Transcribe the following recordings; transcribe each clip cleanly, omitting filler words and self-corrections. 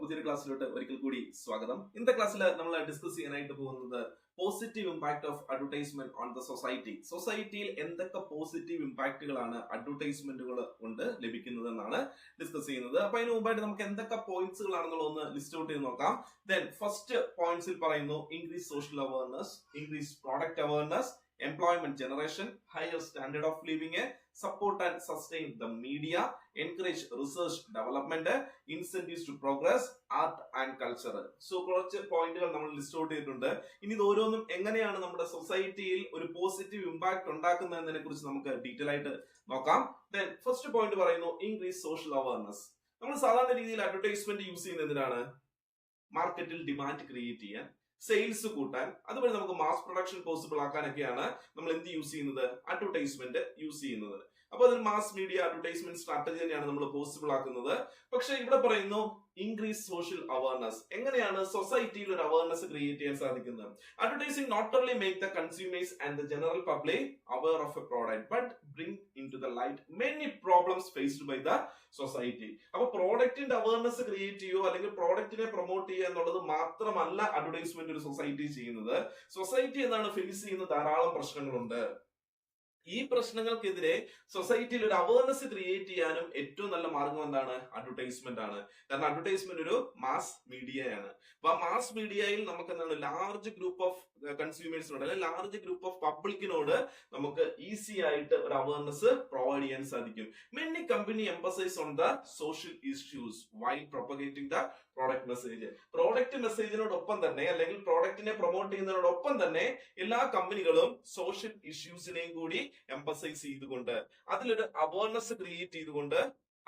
പുതിയൊരു ക്ലാസ്സിലോട്ട് ഒരിക്കൽ കൂടി സ്വാഗതം. ഇന്നത്തെ ക്ലാസ്സിൽ നമ്മൾ ഡിസ്കസ് ചെയ്യാനായിട്ട് പോകുന്നത് positive impact of advertisement on the society. സൊസൈറ്റിയിൽ എന്തൊക്കെ പോസിറ്റീവ് ഇമ്പാക്റ്റുകളാണ് അഡ്വർടൈസ്മെന്റുകൾ കൊണ്ട് ലഭിക്കുന്നത് എന്നാണ് ഡിസ്കസ് ചെയ്യുന്നത്. അപ്പൊ അതിന് മുമ്പായിട്ട് നമുക്ക് എന്തൊക്കെ പോയിന്റ്സുകളാണെന്നുള്ളതൊന്ന് ലിസ്റ്റ് ഔട്ട് ചെയ്ത് നോക്കാം. ദെൻ ഫസ്റ്റ് പോയിന്റ്സിൽ പറയുന്നു increase social awareness, increase product awareness, employment generation, higher standard of living, support and sustain the media, encourage research development, incentives to progress, art and culture. So കുറച്ച് പോയിന്റുകൾ നമ്മൾ list out ചെയ്തിട്ടുണ്ട്. ഇനി ഇത് ഓരോന്നും എങ്ങനെയാണ് നമ്മുടെ സൊസൈറ്റിയിൽ ഒരു പോസിറ്റീവ് ഇമ്പാക്ട് ഉണ്ടാക്കുന്നതിനെ കുറിച്ച് നമുക്ക് ഡീറ്റെയിൽ ആയിട്ട് നോക്കാം. ദെൻ ഫസ്റ്റ് പോയിന്റ് പറയുന്നു ഇൻക്രീസ് സോഷ്യൽ അവയർനെസ്. നമ്മൾ സാധാരണ രീതിയിൽ അഡ്വർടൈസ്മെന്റ് യൂസ് ചെയ്യുന്നത് എന്തിനാണ്? മാർക്കറ്റിൽ ഡിമാൻഡ് ക്രിയേറ്റ് ചെയ്യാൻ, സെയിൽസ് കൂട്ടാൻ, അതുവഴി നമുക്ക് മാസ് പ്രൊഡക്ഷൻ പോസിബിൾ ആക്കാനൊക്കെയാണ് നമ്മൾ എന്ത് യൂസ് ചെയ്യുന്നത്? അഡ്വർടൈസ്മെന്റ് യൂസ് ചെയ്യുന്നത്. അപ്പൊ അതിന് മാസ് മീഡിയ അഡ്വർടൈസ്മെന്റ് സ്ട്രാറ്റജി തന്നെയാണ് നമ്മൾ പോസിബിൾ ആക്കുന്നത്. പക്ഷെ ഇവിടെ പറയുന്നു ഇൻക്രീസ് സോഷ്യൽ അവയർനെസ്. എങ്ങനെയാണ് സൊസൈറ്റിയിൽ ഒരു അവയർനെസ് ക്രിയേറ്റ് ചെയ്യാൻ സാധിക്കുന്നത്? Advertising not only make the consumers and the general public aware of a product but bring in to the light many problems faced by the society. അപ്പൊ പ്രോഡക്റ്റിന്റെ awareness create ചെയ്യുക അല്ലെങ്കിൽ പ്രോഡക്റ്റിനെ promote ചെയ്യുക എന്നുള്ളത് മാത്രമല്ല advertisement ഒരു സൊസൈറ്റി ചെയ്യുന്നത്. Society എന്താണ് ഫേസ് ചെയ്യുന്ന ധാരാളം പ്രശ്നങ്ങളുണ്ട്. ഈ പ്രശ്നങ്ങൾക്കെതിരെ സൊസൈറ്റിയിൽ ഒരു അവയർനെസ് ക്രിയേറ്റ് ചെയ്യാനും ഏറ്റവും നല്ല മാർഗം എന്താണ്? അഡ്വർടൈസ്മെന്റ് ആണ്. കാരണം അഡ്വർടൈസ്മെന്റ് ഒരു മാസ് മീഡിയയാണ്. അപ്പൊ ആ മാസ് മീഡിയയിൽ നമുക്ക് എന്താണ് ലാർജ് ഗ്രൂപ്പ് ഓഫ് കൺസ്യൂമേഴ്സിനോട് അല്ലെങ്കിൽ ലാർജ് ഗ്രൂപ്പ് ഓഫ് പബ്ലിക്കിനോട് നമുക്ക് ഈസി ആയിട്ട് ഒരു അവയർനെസ് പ്രൊവൈഡ് ചെയ്യാൻ സാധിക്കും. Many company emphasise on the social issues while propagating the product message. Product മെസ്സേജിനോടൊപ്പം തന്നെ അല്ലെങ്കിൽ പ്രോഡക്റ്റിനെ പ്രൊമോട്ട് ചെയ്യുന്നതിനോടൊപ്പം തന്നെ എല്ലാ കമ്പനികളും സോഷ്യൽ ഇഷ്യൂസിനെയും കൂടി എംഫസൈസ് ചെയ്തുകൊണ്ട് അതിലൊരു അവയർനെസ് ക്രിയേറ്റ് ചെയ്തുകൊണ്ട്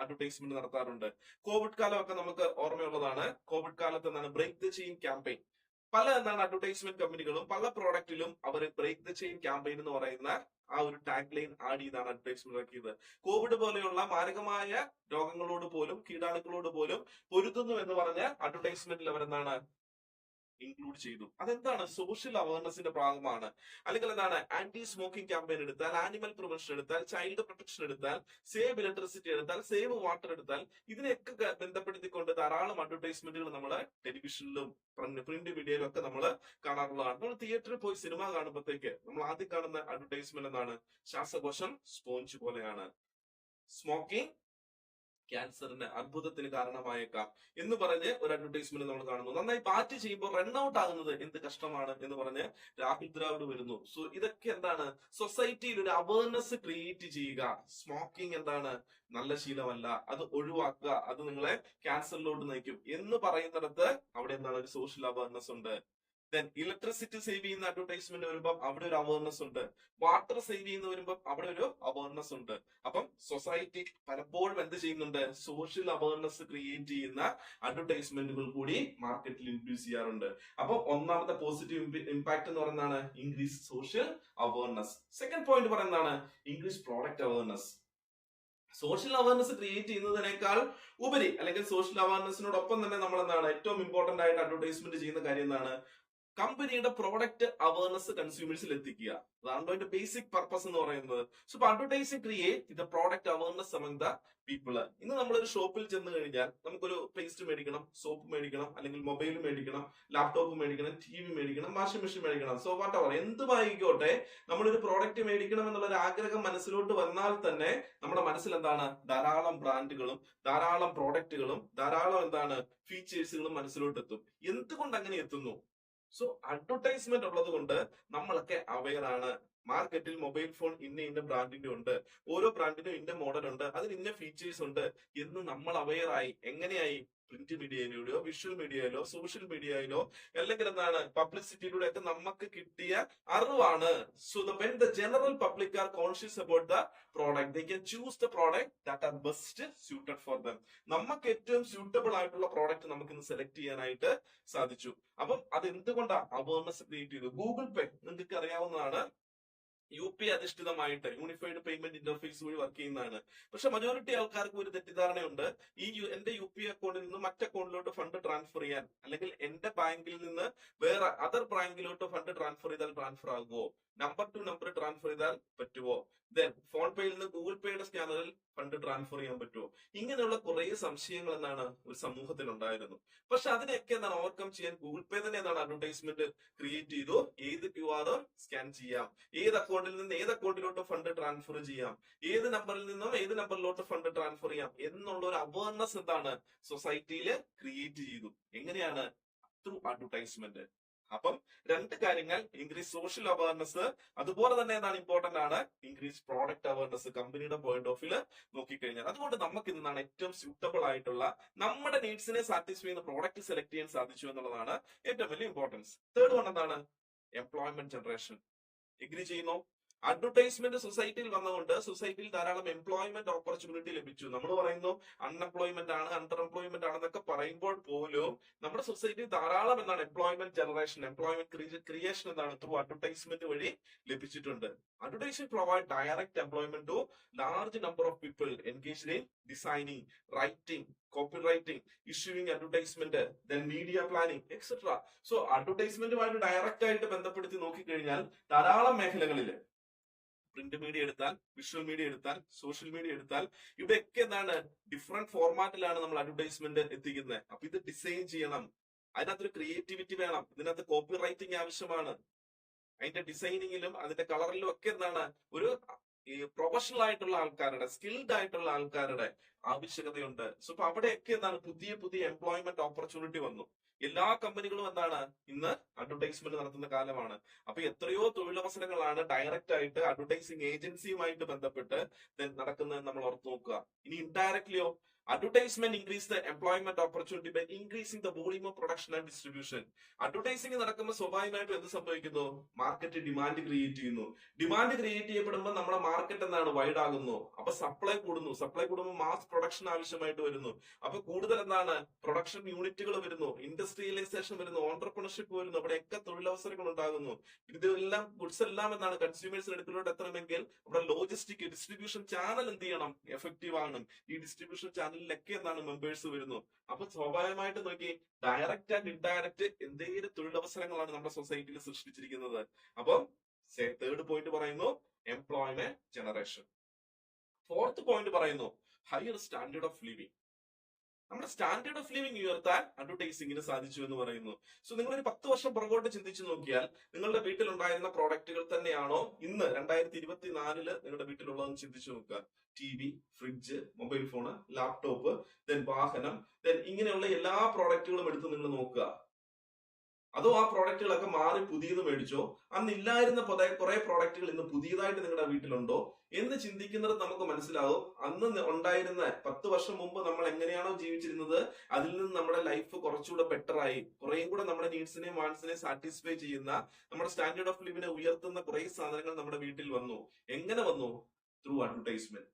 അഡ്വർടൈസ്മെന്റ് നടത്താറുണ്ട്. കോവിഡ് കാലമൊക്കെ നമുക്ക് ഓർമ്മയുള്ളതാണ്. കോവിഡ് കാലത്ത് എന്താണ് ബ്രേക്ക് ദ ചെയിൻ ക്യാമ്പയിൻ. പല അഡ്വർടൈസ്മെന്റ് കമ്പനികളും പല പ്രോഡക്റ്റിലും അവർ ബ്രേക്ക് ദ ചെയിൻ ക്യാമ്പയിൻ എന്ന് പറയുന്ന ആ ഒരു ടാഗ് ലൈൻ ആഡ് ചെയ്താണ് അഡ്വർടൈസ്മെന്റ് ഇറക്കിയത്. കോവിഡ് പോലെയുള്ള മാരകമായ രോഗങ്ങളോട് പോലും കീടാണുക്കളോട് പോലും പൊരുത്തുന്നു എന്ന് പറഞ്ഞ അഡ്വർടൈസ്മെന്റിൽ അവരെന്താണ് ഇൻക്ലൂഡ് ചെയ്തു. അതെന്താണ്? സോഷ്യൽ അവയർനെസിന്റെ ഭാഗമാണ്. അല്ലെങ്കിൽ എന്താണ്? ആന്റി സ്മോക്കിംഗ് ക്യാമ്പയിൻ എടുത്താൽ, ആനിമൽ പ്രിവെൻഷൻ എടുത്താൽ, ചൈൽഡ് പ്രൊട്ടക്ഷൻ എടുത്താൽ, സേവ് ഇലക്ട്രിസിറ്റി എടുത്താൽ, സേവ് വാട്ടർ എടുത്താൽ, ഇതിനെയൊക്കെ ബന്ധപ്പെടുത്തിക്കൊണ്ട് ധാരാളം അഡ്വർടൈസ്മെന്റുകൾ നമ്മൾ ടെലിവിഷനിലും പ്രിന്റ് മീഡിയയിലും ഒക്കെ നമ്മൾ കാണാറുള്ളതാണ്. നമ്മൾ തിയേറ്ററിൽ പോയി സിനിമ കാണുമ്പോഴത്തേക്ക് നമ്മൾ ആദ്യം കാണുന്ന അഡ്വർടൈസ്മെന്റ് എന്താണ്? ശ്വാസകോശം സ്പോഞ്ച് പോലെയാണ്. സ്മോക്കിംഗ് ക്യാൻസറിന്, അർബുദത്തിന് കാരണമായേക്കാം എന്ന് പറഞ്ഞ് ഒരു അഡ്വർടൈസ്മെന്റ് നമ്മൾ കാണുന്നു. നന്നായി ബാറ്റ് ചെയ്യുമ്പോൾ റൺ ഔട്ട് ആകുന്നത് എന്ത് കഷ്ടമാണ് എന്ന് പറഞ്ഞ് രാഹുൽ ദ്രാവിഡ് വരുന്നു. സോ ഇതൊക്കെ എന്താണ്? സൊസൈറ്റിയിൽ ഒരു അവയർനെസ് ക്രിയേറ്റ് ചെയ്യുക. സ്മോക്കിംഗ് എന്താണ്? നല്ല ശീലമല്ല, അത് ഒഴിവാക്കുക, അത് നിങ്ങളെ ക്യാൻസറിലോട്ട് നയിക്കും എന്ന് പറയുന്നിടത്ത് അവിടെ എന്താണ്? ഒരു സോഷ്യൽ അവയർനെസ് ഉണ്ട്. ദെൻ ഇലക്ട്രിസിറ്റി സേവ് ചെയ്യുന്ന അഡ്വർടൈസ്മെന്റ് വരുമ്പോൾ അവിടെ ഒരു അവയർനെസ് ഉണ്ട്. വാട്ടർ സേവ് ചെയ്യുന്ന വരുമ്പോൾ അവിടെ ഒരു അവയർനെസ് ഉണ്ട്. അപ്പം സൊസൈറ്റി പലപ്പോഴും എന്ത് ചെയ്യുന്നുണ്ട്? സോഷ്യൽ അവയർനെസ് ക്രിയേറ്റ് ചെയ്യുന്ന അഡ്വർടൈസ്മെന്റുകൾ കൂടി മാർക്കറ്റിൽ ഇൻട്രൊഡ്യൂസ് ചെയ്യാറുണ്ട്. അപ്പൊ ഒന്നാമത്തെ പോസിറ്റീവ് ഇമ്പാക്ട് എന്ന് പറയുന്നതാണ് increase social awareness. Second point പറയുന്നതാണ് increase product awareness. Social awareness create ചെയ്യുന്നതിനേക്കാൾ ഉപരി അല്ലെങ്കിൽ സോഷ്യൽ അവയർനെസിനോടൊപ്പം തന്നെ നമ്മൾ എന്താണ് ഏറ്റവും ഇമ്പോർട്ടന്റ് ആയിട്ട് അഡ്വർടൈസ്മെന്റ് ചെയ്യുന്ന കാര്യം എന്താണ്? കമ്പനിയുടെ പ്രോഡക്റ്റ് അവയർനെസ് കൺസ്യൂമേഴ്സിൽ എത്തിക്കുക. അതാണ് അതിന്റെ ബേസിക് പർപ്പസ് എന്ന് പറയുന്നത്. So advertising create the product awareness among the people. ഇന്ന് നമ്മളൊരു ഷോപ്പിൽ ചെന്ന് കഴിഞ്ഞാൽ നമുക്കൊരു പേസ്റ്റ് മേടിക്കണം, സോപ്പ് മേടിക്കണം, അല്ലെങ്കിൽ മൊബൈൽ മേടിക്കണം, ലാപ്ടോപ്പ് മേടിക്കണം, TV മേടിക്കണം, വാഷിംഗ് മെഷീൻ മേടിക്കണം. സോ വാട്ട് എവർ എന്തുമായിക്കോട്ടെ, നമ്മളൊരു പ്രോഡക്റ്റ് മേടിക്കണം എന്നുള്ള ഒരു ആഗ്രഹം മനസ്സിലോട്ട് വന്നാൽ തന്നെ നമ്മുടെ മനസ്സിൽ എന്താണ്? ധാരാളം ബ്രാൻഡുകളും ധാരാളം പ്രോഡക്റ്റുകളും ധാരാളം എന്താണ് ഫീച്ചേഴ്സുകളും മനസ്സിലോട്ട് എത്തും. എന്തുകൊണ്ട് അങ്ങനെ എത്തുന്നു? സോ അഡ്വർടൈസ്മെന്റ് ഉള്ളത് കൊണ്ട് നമ്മളൊക്കെ അവെയർ ആണ്. മാർക്കറ്റിൽ മൊബൈൽ ഫോൺ ഇന്ന ബ്രാൻഡിന്റെ ഉണ്ട്, ഓരോ ബ്രാൻഡിനും ഇന്ന മോഡൽ ഉണ്ട്, അതിന് ഇന്ന ഫീച്ചേഴ്സ് ഉണ്ട് എന്ന് നമ്മൾ അവെയർ ആയി. എങ്ങനെയായി? പ്രിന്റ് മീഡിയയിലൂടെയോ വിഷ്വൽ മീഡിയയിലോ സോഷ്യൽ മീഡിയയിലോ അല്ലെങ്കിൽ എന്താണ് പബ്ലിസിറ്റിയിലൂടെ ഒക്കെ നമുക്ക് കിട്ടിയ അറിവാണ്. So when the general public are conscious about the product, they can choose the product that are best suited for them. നമുക്ക് ഏറ്റവും സ്യൂട്ടബിൾ ആയിട്ടുള്ള പ്രോഡക്റ്റ് നമുക്ക് ഇന്ന് സെലക്ട് ചെയ്യാനായിട്ട് സാധിച്ചു. അപ്പം അത് എന്തുകൊണ്ടാണ് അവയർനെസ് ക്രിയേറ്റ് ചെയ്തു? ഗൂഗിൾ പേ നിങ്ങൾക്ക് അറിയാവുന്നതാണ്. UPI അധിഷ്ഠിതമായിട്ട് യൂണിഫൈഡ് പേയ്മെന്റ് ഇന്റർഫേസ് വഴി വർക്ക് ചെയ്യുന്നതാണ്. പക്ഷെ മജോറിറ്റി ആൾക്കാർക്ക് ഒരു തെറ്റിദ്ധാരണയുണ്ട്. എന്റെ UPI അക്കൗണ്ടിൽ നിന്ന് മറ്റേ അക്കൗണ്ടിലോട്ട് ഫണ്ട് ട്രാൻസ്ഫർ ചെയ്യാൻ അല്ലെങ്കിൽ എന്റെ ബാങ്കിൽ നിന്ന് വേറെ അതർ ബാങ്കിലോട്ട് ഫണ്ട് ട്രാൻസ്ഫർ ചെയ്താൽ ട്രാൻസ്ഫർ ആകുമോ? നമ്പർ ടു നമ്പർ ട്രാൻസ്ഫർ ചെയ്താൽ പറ്റുമോ? ദെൻ ഫോൺ പേയിൽ നിന്ന് ഗൂഗിൾ പേയുടെ സ്കാനറിൽ ഫണ്ട് ട്രാൻസ്ഫർ ചെയ്യാൻ പറ്റുമോ? ഇങ്ങനെയുള്ള കുറെ സംശയങ്ങൾ എന്താണ് ഒരു സമൂഹത്തിൽ ഉണ്ടായിരുന്നു. പക്ഷെ അതിനെയൊക്കെ എന്താണ് ഓവർകം ചെയ്യാൻ ഗൂഗിൾ പേ തന്നെ എന്താണ് അഡ്വർടൈസ്മെന്റ് ക്രിയേറ്റ് ചെയ്തു. ഏത് QR സ്കാൻ ചെയ്യാം, ഏത് അക്കൗണ്ടിൽ നിന്ന് ഏത് അക്കൗണ്ടിലോട്ട് ഫണ്ട് ട്രാൻസ്ഫർ ചെയ്യാം, ഏത് നമ്പറിൽ നിന്നും ഏത് നമ്പറിലോട്ട് ഫണ്ട് ട്രാൻസ്ഫർ ചെയ്യാം എന്നുള്ള ഒരു അവയർനെസ് എന്താണ് സൊസൈറ്റിയിൽ ക്രിയേറ്റ് ചെയ്തു. എങ്ങനെയാണ്? Through advertisement. അപ്പം രണ്ട് കാര്യങ്ങൾ, ഇൻക്രീസ് സോഷ്യൽ അവയർനെസ്, അതുപോലെ തന്നെ എന്താണ് ഇമ്പോർട്ടന്റ് ആണ് ഇൻക്രീസ് പ്രോഡക്റ്റ് അവയർനെസ് കമ്പനിയുടെ പോയിന്റ് ഓഫ് വ്യൂ നോക്കിക്കഴിഞ്ഞാൽ. അതുകൊണ്ട് നമുക്ക് ഇന്നാണ് ഏറ്റവും സ്യൂട്ടബിൾ ആയിട്ടുള്ള നമ്മുടെ നീഡ്സിനെ സാറ്റിസ്ഫൈ ചെയ്യുന്ന പ്രോഡക്റ്റ് സെലക്ട് ചെയ്യാൻ സാധിച്ചു എന്നുള്ളതാണ് ഏറ്റവും വലിയ ഇമ്പോർട്ടൻസ്. തേർഡ് വൺ എന്താണ്? Employment generation. എഗ്രി ചെയ്യുന്നു? അഡ്വർടൈസ്മെന്റ് സൊസൈറ്റിയിൽ വന്നുകൊണ്ട് സൊസൈറ്റിയിൽ ധാരാളം എംപ്ലോയ്മെന്റ് ഓപ്പർച്യൂണിറ്റി ലഭിച്ചു. നമ്മൾ പറയുന്നു അൺഎംപ്ലോയ്മെന്റ് ആണ്, അണ്ടർ എംപ്ലോയ്മെന്റ് ആണെന്നൊക്കെ പറയുമ്പോൾ പോലും നമ്മുടെ സൊസൈറ്റിയിൽ ധാരാളം എന്താണ് എംപ്ലോയ്മെന്റ് ജനറേഷൻ, എംപ്ലോയ്മെന്റ് ക്രിയേഷൻ എന്താണ് ത്രൂ അഡ്വർടൈസ്മെന്റ് വഴി ലഭിച്ചിട്ടുണ്ട്. Advertisement provide direct employment to large number of people engaged in designing, writing, copywriting, issuing advertisement, then media planning etcetera. So അഡ്വർടൈസ്മെന്റുമായിട്ട് ഡയറക്റ്റ് ആയിട്ട് ബന്ധപ്പെടുത്തി നോക്കിക്കഴിഞ്ഞാൽ ധാരാളം മേഖലകളിൽ പ്രിന്റ് മീഡിയ എടുത്താൽ, വിഷ്വൽ മീഡിയ എടുത്താൽ, സോഷ്യൽ മീഡിയ എടുത്താൽ, ഇവിടെയൊക്കെ എന്താണ് ഡിഫറെന്റ് ഫോർമാറ്റിലാണ് നമ്മൾ അഡ്വർടൈസ്മെന്റ് എത്തിക്കുന്നത്. അപ്പൊ ഇത് ഡിസൈൻ ചെയ്യണം, അതിനകത്തൊരു ക്രിയേറ്റിവിറ്റി വേണം, ഇതിനകത്ത് കോപ്പി റൈറ്റിംഗ് ആവശ്യമാണ്, അതിന്റെ ഡിസൈനിങ്ങിലും അതിന്റെ കളറിലും ഒക്കെ എന്താണ് ഒരു പ്രൊഫഷണൽ ആയിട്ടുള്ള ആൾക്കാരുടെ, സ്കിൽഡ് ആയിട്ടുള്ള ആൾക്കാരുടെ ആവശ്യകതയുണ്ട്. സോ അപ്പൊ അവിടെയൊക്കെ എന്താണ് പുതിയ പുതിയ എംപ്ലോയ്മെന്റ് ഓപ്പർച്യൂണിറ്റി വന്നു. എല്ലാ കമ്പനികളും എന്താണ് ഇന്ന് അഡ്വർടൈസ്മെന്റ് നടത്തുന്ന കാലമാണ്. അപ്പൊ എത്രയോ തൊഴിലവസരങ്ങളാണ് ഡയറക്റ്റ് ആയിട്ട് അഡ്വർടൈസിങ് ഏജൻസിയുമായിട്ട് ബന്ധപ്പെട്ട് നടക്കുന്നത് നമ്മൾ ഓർത്ത് നോക്കുക. ഇനി ഇൻഡയറക്ട്ലിയോ? Advertisement increase the employment opportunity by increasing the volume of production and distribution. Advertising നടക്കുമ്പോൾ സ്വാഭാവികമായിട്ടും എന്ത് സംഭവിക്കുന്നു? മാർക്കറ്റ് ഡിമാൻഡ് ക്രിയേറ്റ് ചെയ്യുന്നു. ഡിമാൻഡ് ക്രിയേറ്റ് ചെയ്യപ്പെടുമ്പോൾ നമ്മുടെ മാർക്കറ്റ് എന്താണ് വൈഡ് ആകുന്നു. അപ്പൊ സപ്ലൈ കൂടുന്നു. സപ്ലൈ കൂടുമ്പോൾ മാസ് പ്രൊഡക്ഷൻ ആവശ്യമായിട്ട് വരുന്നു. അപ്പൊ കൂടുതൽ എന്താണ് പ്രൊഡക്ഷൻ യൂണിറ്റുകൾ വരുന്നു, ഇൻഡസ്ട്രിയലൈസേഷൻ വരുന്നു, ഓൺടർപ്രണർഷിപ്പ് വരുന്നു. അവിടെയൊക്കെ തൊഴിലവസരങ്ങൾ ഉണ്ടാകുന്നു. ഇതെല്ലാം ഗുഡ്സ് എല്ലാം എന്താണ് കൺസ്യൂമേഴ്സിന് അടുക്കിലോട്ട് എത്തണമെങ്കിൽ അവിടെ ലോജിസ്റ്റിക് ഡിസ്ട്രിബ്യൂഷൻ ചാനൽ എന്ത് ചെയ്യണം? എഫക്റ്റീവ് ആകണം. ഈ ഡിസ്ട്രിബ്യൂഷൻ ചാനലിലൊക്കെ എന്താണ് മെമ്പേഴ്സ് വരുന്നു. അപ്പൊ സ്വാഭാവികമായിട്ട് നോക്കി ഡയറക്റ്റ് ആൻഡ് ഇൻഡയറക്റ്റ് എന്തെങ്കിലും തൊഴിലവസരങ്ങളാണ് നമ്മുടെ സൊസൈറ്റിയിൽ സൃഷ്ടിച്ചിരിക്കുന്നത്. അപ്പം തേർഡ് പോയിന്റ് പറയുന്നു എംപ്ലോയ്മെന്റ് ജനറേഷൻ. ഫോർത്ത് പോയിന്റ് പറയുന്നു ഹയർ സ്റ്റാൻഡേർഡ് ഓഫ് ലിവിംഗ്. നമ്മുടെ സ്റ്റാൻഡേർഡ് ഓഫ് ലിവിംഗ് ഉയർത്താൻ അഡ്വർടൈസിംഗിന് സാധിച്ചു എന്ന് പറയുന്നു. സോ നിങ്ങൾ ഒരു 10 വർഷം പുറകോട്ട് ചിന്തിച്ചു നോക്കിയാൽ നിങ്ങളുടെ വീട്ടിലുണ്ടായിരുന്ന പ്രോഡക്റ്റുകൾ തന്നെയാണോ ഇന്ന് 2024 നിങ്ങളുടെ വീട്ടിലുള്ളതെന്ന് ചിന്തിച്ചു നോക്കുക. TV, fridge, mobile phone, laptop, then വാഹനം, ദെൻ ഇങ്ങനെയുള്ള എല്ലാ പ്രോഡക്റ്റുകളും എടുത്ത് നിങ്ങൾ നോക്കുക. അതോ ആ പ്രോഡക്റ്റുകളൊക്കെ മാറി പുതിയത് മേടിച്ചോ? അന്ന് ഇല്ലായിരുന്ന കുറെ പ്രോഡക്റ്റുകൾ ഇന്ന് പുതിയതായിട്ട് നിങ്ങളുടെ വീട്ടിലുണ്ടോ എന്ന് ചിന്തിക്കുന്നത് നമുക്ക് മനസ്സിലാവും. അന്ന് ഉണ്ടായിരുന്ന 10 വർഷം മുമ്പ് നമ്മൾ എങ്ങനെയാണോ ജീവിച്ചിരുന്നത് അതിൽ നിന്ന് നമ്മുടെ ലൈഫ് കുറച്ചുകൂടെ ബെറ്റർ ആയി, കുറേയും കൂടെ നമ്മുടെ നീഡ്സിനെയും വാണ്ട്സിനെയും സാറ്റിസ്ഫൈ ചെയ്യുന്ന, നമ്മുടെ സ്റ്റാൻഡേർഡ് ഓഫ് ലിവിനെ ഉയർത്തുന്ന കുറെ സാധനങ്ങൾ നമ്മുടെ വീട്ടിൽ വന്നു. എങ്ങനെ വന്നു? Through advertisement.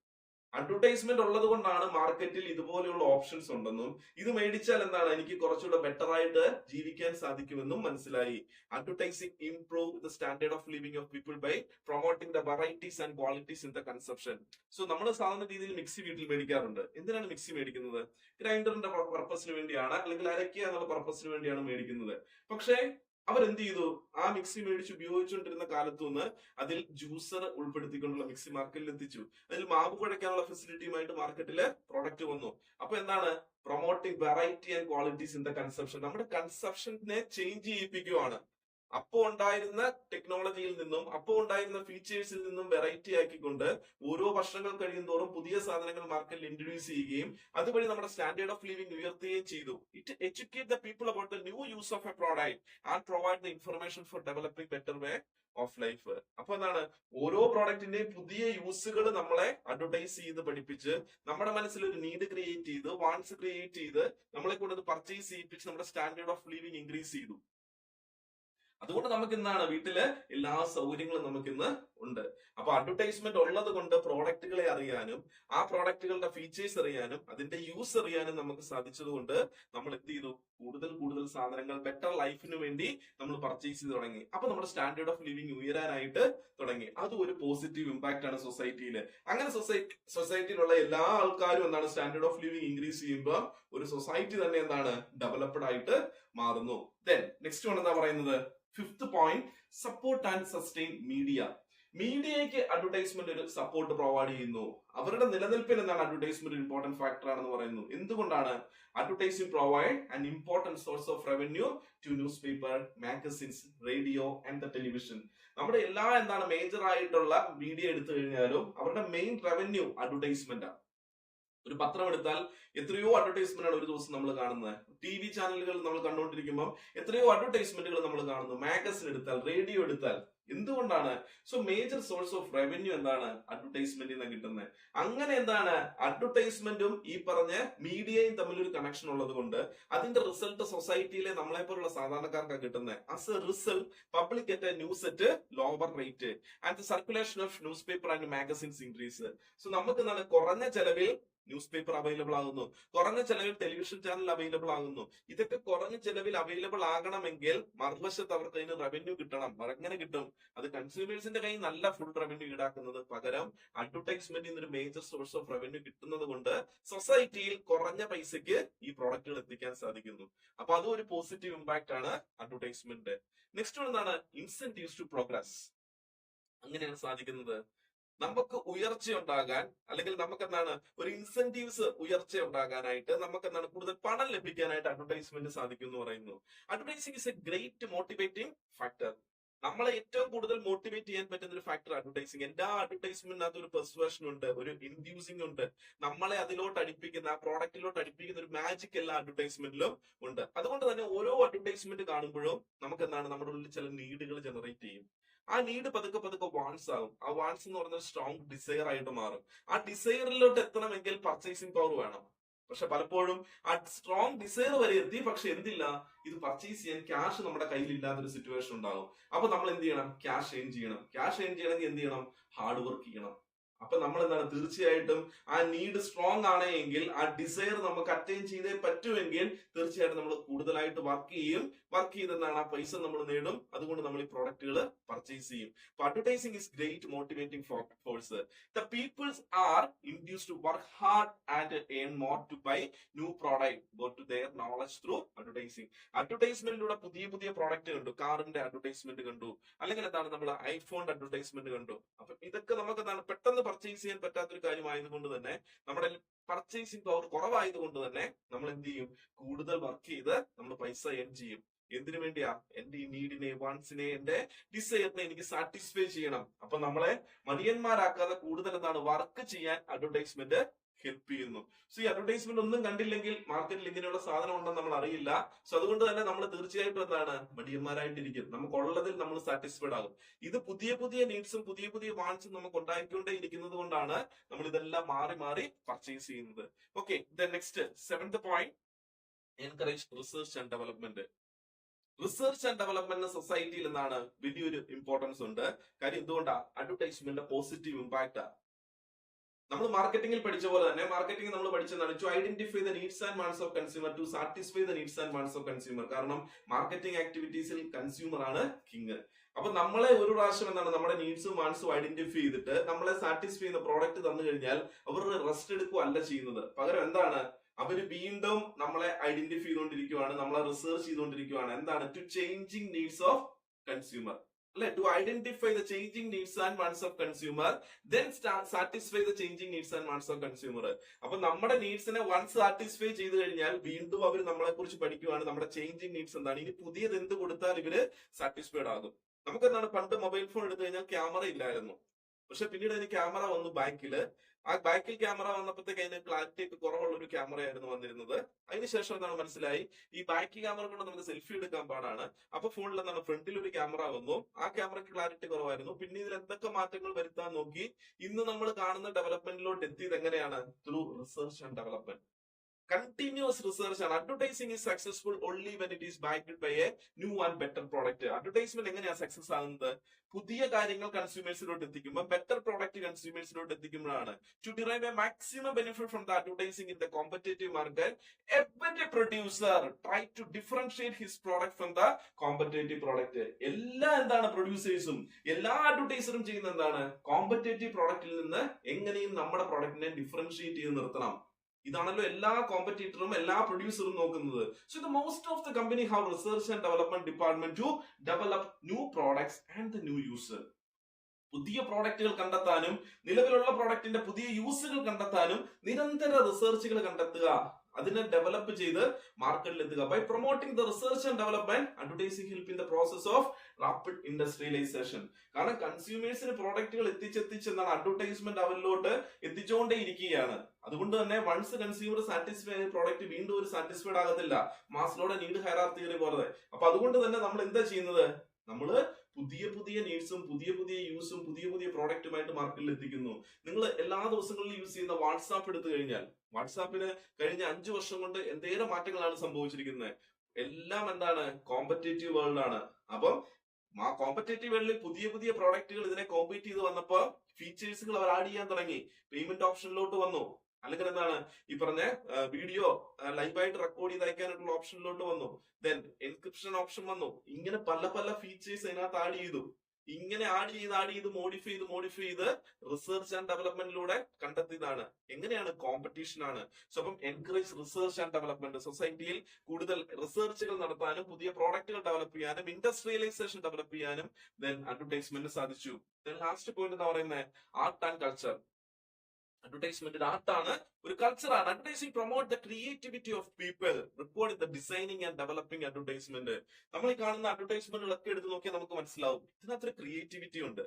അഡ്വർടൈസ്മെന്റ് ഉള്ളത് കൊണ്ടാണ് മാർക്കറ്റിൽ ഇതുപോലെയുള്ള ഓപ്ഷൻസ് ഉണ്ടെന്നും ഇത് മേടിച്ചാൽ എന്താണ് എനിക്ക് കുറച്ചുകൂടെ ബെറ്റർ ആയിട്ട് ജീവിക്കാൻ സാധിക്കുമെന്നും മനസ്സിലായി. Advertising improve the standard of living of people by promoting the varieties and qualities in the consumption. So നമ്മൾ സാധാരണ രീതിയിൽ മിക്സി വീട്ടിൽ മേടിക്കാറുണ്ട്. എന്തിനാണ് മിക്സി മേടിക്കുന്നത്? ഗ്രൈൻഡറിന്റെ പർപ്പസിന് വേണ്ടിയാണ്, അല്ലെങ്കിൽ അരയ്ക്കുക എന്നുള്ള പർപ്പസിന് വേണ്ടിയാണ് മേടിക്കുന്നത്. പക്ഷേ അവരെന്ത് ചെയ്തു? ആ മിക്സി മേടിച്ച് ഉപയോഗിച്ചുകൊണ്ടിരുന്ന കാലത്തു നിന്ന് അതിൽ ജ്യൂസർ ഉൾപ്പെടുത്തിക്കൊണ്ടുള്ള മിക്സി മാർക്കറ്റിൽ എത്തിച്ചു. അതിൽ മാവ് കുഴയ്ക്കാനുള്ള ഫെസിലിറ്റിയുമായിട്ട് മാർക്കറ്റില് പ്രോഡക്റ്റ് വന്നു. അപ്പൊ എന്താണ്? Promoting variety and qualities in the consumption. നമ്മുടെ കൺസപ്ഷനെ ചേഞ്ച് ചെയ്യിപ്പിക്കുകയാണ്. അപ്പോ ഉണ്ടായിരുന്ന ടെക്നോളജിയിൽ നിന്നും അപ്പോ ഉണ്ടായിരുന്ന ഫീച്ചേഴ്സിൽ നിന്നും വെറൈറ്റി ആക്കിക്കൊണ്ട് ഓരോ വർഷങ്ങൾ കഴിയുന്തോറും പുതിയ സാധനങ്ങൾ മാർക്കറ്റിൽ ഇൻട്രൊഡ്യൂസ് ചെയ്യുകയും അതുവഴി നമ്മുടെ സ്റ്റാൻഡേർഡ് ഓഫ് ലിവിംഗ് ഉയർത്തുകയും ചെയ്തു. It educate the people about the new use of a product and provide the information for developing better way of life. അപ്പൊ എന്താണ്? ഓരോ പ്രോഡക്റ്റിന്റെയും പുതിയ യൂസുകൾ നമ്മളെ അഡ്വർടൈസ് ചെയ്ത് പഠിപ്പിച്ച് നമ്മുടെ മനസ്സിൽ ഒരു നീഡ് ക്രിയേറ്റ് ചെയ്ത് വാണ്ട്സ് ക്രിയേറ്റ് ചെയ്ത് നമ്മളെ കൊണ്ട് പർച്ചേസ് ചെയ്യിപ്പിച്ച് നമ്മുടെ സ്റ്റാൻഡേർഡ് ഓഫ് ലിവിംഗ് ഇൻക്രീസ് ചെയ്തു. അതുകൊണ്ട് നമുക്ക് ഇന്നാണ് വീട്ടില് എല്ലാ സൗകര്യങ്ങളും നമുക്കിന്ന് ഉണ്ട്. അപ്പൊ അഡ്വർടൈസ്മെന്റ് ഉള്ളത് കൊണ്ട് പ്രോഡക്റ്റുകളെ അറിയാനും ആ പ്രോഡക്റ്റുകളുടെ ഫീച്ചേഴ്സ് അറിയാനും അതിന്റെ യൂസ് അറിയാനും നമുക്ക് സാധിച്ചതുകൊണ്ട് നമ്മൾ എന്ത് ചെയ്തു? കൂടുതൽ കൂടുതൽ സാധനങ്ങൾ ബെറ്റർ ലൈഫിന് വേണ്ടി നമ്മൾ പർച്ചേസ് ചെയ്ത് തുടങ്ങി. അപ്പൊ നമ്മുടെ സ്റ്റാൻഡേർഡ് ഓഫ് ലിവിംഗ് ഉയരാനായിട്ട് തുടങ്ങി. അതും ഒരു പോസിറ്റീവ് ഇമ്പാക്ട് ആണ് സൊസൈറ്റിയിൽ. അങ്ങനെ സൊസൈറ്റിയിലുള്ള എല്ലാ ആൾക്കാരും എന്താണ് സ്റ്റാൻഡേർഡ് ഓഫ് ലിവിംഗ് ഇൻക്രീസ് ചെയ്യുമ്പോൾ ഒരു സൊസൈറ്റി തന്നെ എന്താണ് ഡെവലപ്ഡ് ആയിട്ട് മാറുന്നു. ദെൻ നെക്സ്റ്റ് വൺ എന്താ പറയുന്നത്? Fifth point, support and sustain media. മീഡിയയ്ക്ക് അഡ്വർടൈസ്മെന്റ് ഒരു സപ്പോർട്ട് പ്രൊവൈഡ് ചെയ്യുന്നു. അവരുടെ നിലനിൽപ്പിൽ എന്താണ് അഡ്വർടൈസ്മെന്റ് ഇമ്പോർട്ടന്റ് ഫാക്ടർ ആണെന്ന് പറയുന്നു. എന്തുകൊണ്ടാണ്? Advertising provide an important source of revenue to newspaper, magazines, radio and the television. നമ്മുടെ എല്ലാ എന്താണ് മേജർ ആയിട്ടുള്ള മീഡിയ എടുത്തു കഴിഞ്ഞാലും അവരുടെ മെയിൻ റവന്യൂ അഡ്വർടൈസ്മെന്റ് ആണ്. ഒരു പത്രം എടുത്താൽ എത്രയോ അഡ്വർടൈസ്മെന്റ് ആണ് ഒരു ദിവസം നമ്മൾ കാണുന്നത്. TV ചാനലുകൾ നമ്മൾ കണ്ടുകൊണ്ടിരിക്കുമ്പോൾ എത്രയോ അഡ്വർടൈസ്മെന്റുകൾ നമ്മൾ കാണുന്നു. മാഗസിൻ എടുത്താൽ, റേഡിയോ എടുത്താൽ. എന്തുകൊണ്ടാണ്? So major source of revenue എന്താണ്? അഡ്വർടൈസ്മെന്റിൽ നിന്ന് കിട്ടുന്നത്. അങ്ങനെ എന്താണ് അഡ്വർടൈസ്മെന്റും ഈ പറഞ്ഞ മീഡിയയും തമ്മിൽ ഒരു കണക്ഷൻ ഉള്ളത് കൊണ്ട് അതിന്റെ റിസൾട്ട് സൊസൈറ്റിയിലെ നമ്മളെ പോലുള്ള സാധാരണക്കാർക്കാണ് കിട്ടുന്നത്. As A result public get A news at lower rate and the circulation of news paper and magazines increase. So നമുക്ക് എന്താണ് കുറഞ്ഞ ചെലവിൽ ന്യൂസ് പേപ്പർ അവൈലബിൾ ആകുന്നു, കുറഞ്ഞ ചെലവിൽ ടെലിവിഷൻ ചാനൽ അവൈലബിൾ ആകുന്നു. ഇതൊക്കെ കുറഞ്ഞ ചെലവിൽ അവൈലബിൾ ആകണമെങ്കിൽ മറുവശത്ത് അവർക്ക് അതിന് റവന്യൂ കിട്ടണം. എങ്ങനെ കിട്ടും? അത് കൺസ്യൂമേഴ്സിന്റെ കയ്യിൽ നല്ല ഫുൾ റവന്യൂ ഈടാക്കുന്നത് പകരം അഡ്വർടൈസ്മെന്റിൽ ഒരു മേജർ സോഴ്സ് ഓഫ് റവന്യൂ കിട്ടുന്നത് കൊണ്ട് സൊസൈറ്റിയിൽ കുറഞ്ഞ പൈസക്ക് ഈ പ്രോഡക്റ്റുകൾ എത്തിക്കാൻ സാധിക്കുന്നു. അപ്പൊ അതും ഒരു പോസിറ്റീവ് ഇമ്പാക്ട് ആണ് അഡ്വർടൈസ്മെന്റ്. നെക്സ്റ്റ് എന്താണ്? Incentives to progress. അങ്ങനെയാണ് സാധിക്കുന്നത്. നമുക്ക് ഉയർച്ച ഉണ്ടാകാൻ, അല്ലെങ്കിൽ നമുക്ക് എന്താണ് ഒരു ഇൻസെന്റീവ്സ് ഉയർച്ച ഉണ്ടാകാനായിട്ട്, നമുക്ക് എന്താണ് കൂടുതൽ പണം ലഭിക്കാനായിട്ട് അഡ്വർടൈസ്മെന്റ് സാധിക്കും എന്ന് പറയുന്നു. Advertising is A great motivating factor. നമ്മളെ ഏറ്റവും കൂടുതൽ മോട്ടിവേറ്റ് ചെയ്യാൻ പറ്റുന്ന ഒരു ഫാക്ടർ അഡ്വർടൈസിംഗ്. എല്ലാ അഡ്വർടൈസ്മെന്റിനകത്ത് ഒരു പെർസുവേഷൻ ഉണ്ട്, ഒരു ഇൻഡ്യൂസിംഗ് ഉണ്ട്. നമ്മളെ അതിലോട്ട് അടുപ്പിക്കുന്ന, ആ പ്രോഡക്റ്റിലോട്ട് അടുപ്പിക്കുന്ന ഒരു മാജിക് എല്ലാ അഡ്വർടൈസ്മെന്റിലും ഉണ്ട്. അതുകൊണ്ട് തന്നെ ഓരോ അഡ്വർടൈസ്മെന്റ് കാണുമ്പോഴും നമുക്ക് എന്താണ് നമ്മുടെ ഉള്ളിൽ ചില നീഡുകൾ ജനറേറ്റ് ചെയ്യും. ആ നീഡ് പതുക്കെ പതുക്കെ വാൺസ് ആകും. ആ വാൺസ് എന്ന് പറയുന്നത് സ്ട്രോങ് ഡിസയർ ആയിട്ട് മാറും. ആ ഡിസയറിലോട്ട് എത്തണമെങ്കിൽ പർച്ചേസിംഗ് പവർ വേണം. പക്ഷെ പലപ്പോഴും ആ സ്ട്രോങ് ഡിസയർ വരെ എത്തി, പക്ഷെ എന്തില്ല, ഇത് പർച്ചേസ് ചെയ്യാൻ ക്യാഷ് നമ്മുടെ കയ്യിൽ ഇല്ലാത്തൊരു സിറ്റുവേഷൻ ഉണ്ടാവും. അപ്പൊ നമ്മൾ എന്ത് ചെയ്യണം? ക്യാഷ് ഏൺ ചെയ്യണം. ക്യാഷ് ഏൺ ചെയ്യണമെങ്കിൽ എന്ത് ചെയ്യണം? ഹാർഡ് വർക്ക് ചെയ്യണം. അപ്പൊ നമ്മൾ എന്താണ് തീർച്ചയായിട്ടും ആ നീഡ് സ്ട്രോങ് ആണെങ്കിൽ, ആ ഡിസയർ നമുക്ക് അറ്റൈൻ ചെയ്തേ പറ്റുമെങ്കിൽ തീർച്ചയായിട്ടും നമ്മൾ കൂടുതലായിട്ട് വർക്ക് ചെയ്യും. വർക്ക് ചെയ്തെന്താണ് ആ പൈസ നമ്മൾ നേടും. അതുകൊണ്ട് നമ്മൾ ഈ പ്രോഡക്റ്റുകൾ പർച്ചേസ് ചെയ്യും. Advertising is great motivating force. The peoples are induced to work hard and earn more to buy new product go to their knowledge through advertising. അഡ്വർടൈസ്മെന്റിലൂടെ പുതിയ പുതിയ പ്രോഡക്റ്റ് കണ്ടു, കാറിന്റെ അഡ്വർടൈസ്മെന്റ് കണ്ടു, അല്ലെങ്കിൽ എന്താണ് നമ്മൾ ഐഫോണിന്റെ അഡ്വർടൈസ്മെന്റ് കണ്ടു. അപ്പൊ ഇതൊക്കെ നമുക്ക് എന്താണ് പെട്ടെന്ന് പർച്ചേസ് ചെയ്യാൻ പറ്റാത്തൊരു കാര്യമായതുകൊണ്ട് തന്നെ, നമ്മുടെ പർച്ചേസിംഗ് പവർ കുറവായതുകൊണ്ട് തന്നെ നമ്മൾ എന്ത് ചെയ്യും? കൂടുതൽ വർക്ക് ചെയ്ത് നമ്മൾ പൈസ ഏൺ ചെയ്യും. എന്തിനു വേണ്ടിയാ? എന്റെ ഈ നീഡിനെ, വാൻസിനെ, എന്റെ ഡിസയറിനെ എനിക്ക് സാറ്റിസ്ഫൈ ചെയ്യണം. അപ്പൊ നമ്മളെ മടിയന്മാരാക്കാതെ കൂടുതൽ എന്താണ് വർക്ക് ചെയ്യാൻ അഡ്വർടൈസ്മെന്റ് ഹെൽപ്പ് ചെയ്യുന്നു. സോ ഈ അഡ്വർടൈസ്മെന്റ് ഒന്നും കണ്ടില്ലെങ്കിൽ മാർക്കറ്റിൽ ഇങ്ങനെയുള്ള സാധനം ഉണ്ടെന്ന് നമ്മൾ അറിയില്ല. സോ അതുകൊണ്ട് തന്നെ നമ്മൾ തീർച്ചയായിട്ടും എന്താണ് മടിയന്മാരായിട്ടിരിക്കും. നമുക്കുള്ളതിൽ നമ്മൾ സാറ്റിസ്ഫൈഡ് ആകും. ഇത് പുതിയ പുതിയ നീഡ്സും പുതിയ പുതിയ വാൻസും നമുക്ക് ഉണ്ടായിക്കൊണ്ടേ ഇരിക്കുന്നത് കൊണ്ടാണ് നമ്മൾ ഇതെല്ലാം മാറി മാറി പർച്ചേസ് ചെയ്യുന്നത്. Okay, next 7th point, encourage research and development. Research and development സൊസൈറ്റിയിൽ എന്താണ് വലിയൊരു ഇമ്പോർട്ടൻസ് ഉണ്ട്. കാര്യം എന്തുകൊണ്ടാ? Advertisement positive impact. നമ്മൾ മാർക്കറ്റിംഗിൽ പഠിച്ച പോലെ തന്നെ, മാർക്കറ്റിംഗ് നമ്മൾ പഠിച്ചതാണ് to identify the needs and wants of consumer, to satisfy the needs and wants of consumer. കാരണം മാർക്കറ്റിംഗ് ആക്ടിവിറ്റീസിൽ കൺസ്യൂമർ ആണ് കിങ്. അപ്പൊ നമ്മളെ ഒരു പ്രാവശ്യം എന്താണ് നമ്മുടെ നീഡ്സും വാണ്ട്സും ഐഡന്റിഫൈ ചെയ്തിട്ട് നമ്മളെ സാറ്റിസ്ഫൈ ചെയ്യുന്ന പ്രോഡക്റ്റ് തന്നു കഴിഞ്ഞാൽ അവർ റെസ്റ്റ് എടുക്കുകയല്ല ചെയ്യുന്നത്. പകരം എന്താണ്? അവര് വീണ്ടും നമ്മളെ ഐഡന്റിഫൈ ചെയ്തുകൊണ്ടിരിക്കുകയാണ്, നമ്മളെ റിസർച്ച് ചെയ്തുകൊണ്ടിരിക്കുകയാണ്. എന്താണ്? To changing needs of consumer, അല്ലെ? To identify the changing needs and wants of consumer, then satisfy the changing needs and wants of consumer. അപ്പൊ നമ്മുടെ നീഡ്സിനെ വൺസ് സാറ്റിസ്ഫൈ ചെയ്ത് കഴിഞ്ഞാൽ വീണ്ടും അവർ നമ്മളെ കുറിച്ച് പഠിക്കുകയാണ്, നമ്മുടെ ചേഞ്ചിങ് നീഡ്സ് എന്താണ്, ഇനി പുതിയത് എന്ത് കൊടുത്താൽ ഇവര് സാറ്റിസ്ഫൈഡ് ആകും. നമുക്ക് എന്താണ്, പണ്ട് മൊബൈൽ ഫോൺ എടുത്തു കഴിഞ്ഞാൽ ക്യാമറ ഇല്ലായിരുന്നു. പക്ഷെ പിന്നീട് അതിന് ക്യാമറ വന്നു ബാക്കില്. ആ ബാക്കിൽ ക്യാമറ വന്നപ്പോഴത്തേക്ക് അതിന് ക്ലാരിറ്റി ഒക്കെ കുറവുള്ള ഒരു ക്യാമറ ആയിരുന്നു വന്നിരുന്നത്. അതിനുശേഷം എന്താണ് മനസ്സിലായി, ഈ ബാക്ക് ക്യാമറ കൊണ്ട് നമുക്ക് സെൽഫി എടുക്കാൻ പാടാണ്. അപ്പൊ ഫോണിൽ എന്താണ് ഫ്രണ്ടിൽ ഒരു ക്യാമറ വന്നു. ആ ക്യാമറയ്ക്ക് ക്ലാരിറ്റി കുറവായിരുന്നു. പിന്നെ ഇതിൽ എന്തൊക്കെ മാറ്റങ്ങൾ വരുത്താൻ നോക്കി ഇന്ന് നമ്മൾ കാണുന്ന ഡെവലപ്മെന്റിലോട്ട് എത്തിയത് എങ്ങനെയാണ്? Through research and development. Continuous research ആണ്. Advertising is successful only when it is backed by a new and better product. Advertisement എങ്ങനെയാണ് സക്സസ് ആകുന്നത്? പുതിയ കാര്യങ്ങൾ കൺസ്യൂമേഴ്സിലോട്ട് എത്തിക്കുമ്പോൾ, ബെറ്റർ പ്രോഡക്റ്റ് കൺസ്യൂമേഴ്സിലോട്ട് എത്തിക്കുമ്പോഴാണ്. To derive a maximum benefit from the advertising in the competitive market, every producer try to differentiate his product from the competitive product. എല്ലാ എന്താണ് പ്രൊഡ്യൂസേഴ്സും, എല്ലാ അഡ്വർടൈസറും ചെയ്യുന്ന എന്താണ്, കോമ്പറ്റേറ്റീവ് പ്രോഡക്റ്റിൽ നിന്ന് എങ്ങനെയും നമ്മുടെ പ്രോഡക്റ്റിനെ ഡിഫറൻഷിയേറ്റ് ചെയ്ത് നിർത്തണം. ഇതാണല്ലോ എല്ലാ കോമ്പറ്റീറ്ററും എല്ലാ പ്രൊഡ്യൂസറും നോക്കുന്നത്. So the most of the company have research and development department to develop new products and the new user. പുതിയ പ്രോഡക്റ്റുകൾ കണ്ടെത്താനും നിലവിലുള്ള പ്രോഡക്റ്റിന്റെ പുതിയ യൂസുകൾ കണ്ടെത്താനും നിരന്തര റിസർച്ചുകൾ കണ്ടെത്തുക, അതിനെ ഡെവലപ്പ് ചെയ്ത് മാർക്കറ്റിൽ എത്തുക. By promoting the research and development advertising help in the process of rapid industrialisation. കാരണം കൺസ്യൂമേഴ്സിന് പ്രോഡക്റ്റുകൾ എത്തിച്ചെന്നാണ് അഡ്വർടൈസ്മെന്റ് അവരിലോട്ട് എത്തിച്ചുകൊണ്ടേ ഇരിക്കുകയാണ്. അതുകൊണ്ട് തന്നെ വൺസ് കൺസ്യൂമർ സാറ്റിസ്ഫൈ ആയ പ്രോഡക്റ്റ് വീണ്ടും ഒരു സാറ്റിസ്ഫൈഡ് ആകത്തില്ല, മാസ്ലോടെ നീഡ് ഹൈറാർക്കി പോലെ. അപ്പൊ അതുകൊണ്ട് തന്നെ നമ്മൾ എന്താ ചെയ്യുന്നത്, നമ്മള് പുതിയ പുതിയ നീഡ്സും പുതിയ പുതിയ യൂസും പുതിയ പുതിയ പ്രോഡക്റ്റുമായിട്ട് മാർക്കറ്റിൽ എത്തിക്കുന്നു. നിങ്ങൾ എല്ലാ ദിവസങ്ങളിലും യൂസ് ചെയ്യുന്ന വാട്സാപ്പ് എടുത്തു കഴിഞ്ഞാൽ വാട്സാപ്പിന് കഴിഞ്ഞ 5 വർഷം കൊണ്ട് എന്തേരം മാറ്റങ്ങളാണ് സംഭവിച്ചിരിക്കുന്നത്. എല്ലാം എന്താണ്, കോമ്പറ്റേറ്റീവ് വേൾഡ് ആണ്. അപ്പം ആ കോമ്പറ്റേറ്റീവ് വേൾഡിൽ പുതിയ പുതിയ പ്രോഡക്റ്റുകൾ ഇതിനെ കോമ്പീറ്റ് ചെയ്ത് വന്നപ്പോ ഫീച്ചേഴ്സുകൾ അവർ ആഡ് ചെയ്യാൻ തുടങ്ങി. പേയ്മെന്റ് ഓപ്ഷനിലോട്ട് വന്നു, അല്ലെങ്കിൽ എന്താണ് ഈ പറഞ്ഞ വീഡിയോ ലൈവായിട്ട് റെക്കോർഡ് ചെയ്ത് അയക്കാനായിട്ടുള്ള ഓപ്ഷനിലോട്ട് വന്നു. ദെൻ എൻക്രിപ്ഷൻ ഓപ്ഷൻ വന്നു. ഇങ്ങനെ പല പല ഫീച്ചേഴ്സ് അതിനകത്ത് ആഡ് ചെയ്തു. ഇങ്ങനെ ആഡ് ചെയ്ത് മോഡിഫൈ ചെയ്ത് റിസർച്ച് ആൻഡ് ഡെവലപ്മെന്റിലൂടെ കണ്ടെത്തിയതാണ്. എങ്ങനെയാണ്, കോമ്പറ്റീഷൻ ആണ്. സോ അപ്പം എൻകറേജ് റിസർച്ച് ആൻഡ് ഡെവലപ്മെന്റ്. സൊസൈറ്റിയിൽ കൂടുതൽ റിസർച്ചുകൾ നടത്താനും പുതിയ പ്രോഡക്റ്റുകൾ ഡെവലപ്പ് ചെയ്യാനും ഇൻഡസ്ട്രിയലൈസേഷൻ ഡെവലപ്പ് ചെയ്യാനും ദെൻ അഡ്വർടൈസ്മെന്റ് സാധിച്ചു. ദെൻ ലാസ്റ്റ് പോയിന്റ് എന്താ പറയുന്നത്, ആർട്ട് ആൻഡ് കൾച്ചർ. അഡ്വർടൈസ്മെന്റ് ആർട്ടാണ്, ഒരു കൾച്ചറാണ്. Advertising promote the creativity of people required the designing and developing advertisement. നമ്മൾ ഈ കാണുന്ന അഡ്വർടൈസ്മെന്റുകളൊക്കെ എടുത്ത് നോക്കിയാൽ നമുക്ക് മനസ്സിലാവും ഇതിനകത്തൊരു ക്രിയേറ്റിവിറ്റി ഉണ്ട്.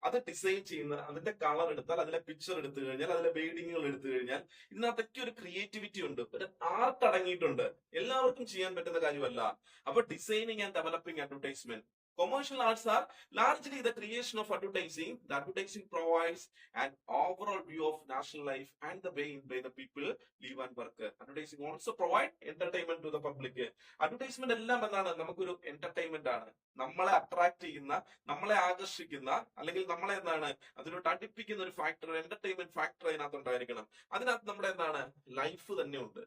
അത് ഡിസൈൻ ചെയ്യുന്ന, അതിന്റെ കളർ എടുത്താൽ, അതിലെ പിക്ചർ എടുത്തു കഴിഞ്ഞാൽ, അതിലെ ബെയ്ഡിങ്ങുകൾ എടുത്തു കഴിഞ്ഞാൽ ഇതിനകത്തൊക്കെ ഒരു ക്രിയേറ്റിവിറ്റി ഉണ്ട്, ഒരു ആർട്ട് അടങ്ങിയിട്ടുണ്ട്. എല്ലാവർക്കും ചെയ്യാൻ പറ്റുന്ന കാര്യമല്ല. അപ്പൊ designing and developing advertisement. Commercial arts are largely the creation of advertising. The advertising provides an overall view of national life and the way in which the people live and work. Advertising also provide entertainment to the public. Advertisement എല്ലാം എന്താണ്, നമുക്കൊരു entertainment ആണ്. നമ്മളെ attract ചെയ്യുന്ന, നമ്മളെ ആകർഷിക്കുന്ന, അല്ലെങ്കിൽ നമ്മളെ എന്താണ് അതിലോട്ട് അടുപ്പിക്കുന്ന ഒരു ഫാക്ടർ, എന്റർടൈൻമെന്റ് ഫാക്ടർ അതിനകത്ത് ഉണ്ടായിരിക്കണം. അതിനകത്ത് നമ്മുടെ എന്താണ് ലൈഫ് തന്നെ ഉണ്ട്.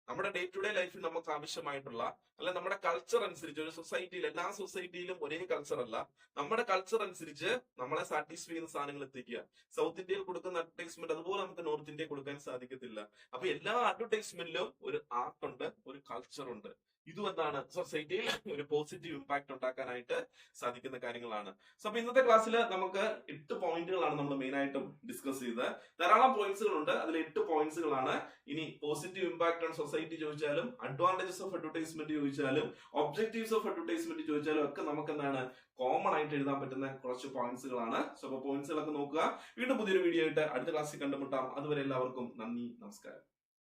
നമ്മുടെ ഡേ ടു ഡേ ലൈഫിൽ നമുക്ക് ആവശ്യമായിട്ടുള്ള, അല്ലെ നമ്മുടെ കൾച്ചർ അനുസരിച്ച്, ഒരു സൊസൈറ്റിയിൽ എല്ലാ സൊസൈറ്റിയിലും ഒരേ കൾച്ചർ അല്ല, നമ്മുടെ കൾച്ചർ അനുസരിച്ച് നമ്മളെ സാറ്റിസ്ഫൈ ചെയ്യുന്ന സാധനങ്ങൾ എത്തിക്കുക. സൗത്ത് ഇന്ത്യയിൽ കൊടുക്കുന്ന അഡ്വർടൈസ്മെന്റ് അതുപോലെ നമുക്ക് നോർത്ത് ഇന്ത്യയിൽ കൊടുക്കാൻ സാധിക്കത്തില്ല. അപ്പൊ എല്ലാ അഡ്വർടൈസ്മെന്റിലും ഒരു ആർട്ട് ഉണ്ട്, ഒരു കൾച്ചർ ഉണ്ട്. ഇതും എന്താണ് സൊസൈറ്റിയിൽ ഒരു പോസിറ്റീവ് ഇമ്പാക്ട് ഉണ്ടാക്കാനായിട്ട് സാധിക്കുന്ന കാര്യങ്ങളാണ്. സോ അപ്പൊ ഇന്നത്തെ ക്ലാസ്സിൽ നമുക്ക് 8 പോയിന്റുകളാണ് നമ്മൾ മെയിൻ ആയിട്ടും ഡിസ്കസ് ചെയ്തത്. ധാരാളം പോയിന്റ്സുകളുണ്ട്, അതിൽ 8 പോയിന്റ്സുകളാണ്. ഇനി പോസിറ്റീവ് ഇമ്പാക്ട് ഓൺ സൊസൈറ്റി ചോദിച്ചാലും, അഡ്വാൻറ്റേജസ് ഓഫ് അഡ്വർടൈസ്മെന്റ് ചോദിച്ചാലും, ഒബ്ജക്റ്റീവ്സ് ഓഫ് അഡ്വർടൈസ്മെന്റ് ചോദിച്ചാലും ഒക്കെ നമുക്ക് എന്താണ് കോമൺ ആയിട്ട് എഴുതാൻ പറ്റുന്ന കുറച്ച് പോയിന്റ്സുകളാണ്. സോ അപ്പൊ പോയിന്റ്സുകളൊക്കെ നോക്കുക. വീണ്ടും പുതിയൊരു വീഡിയോ ആയിട്ട് അടുത്ത ക്ലാസ്സിൽ കണ്ടുമുട്ടാം. അതുവരെ എല്ലാവർക്കും നന്ദി, നമസ്കാരം.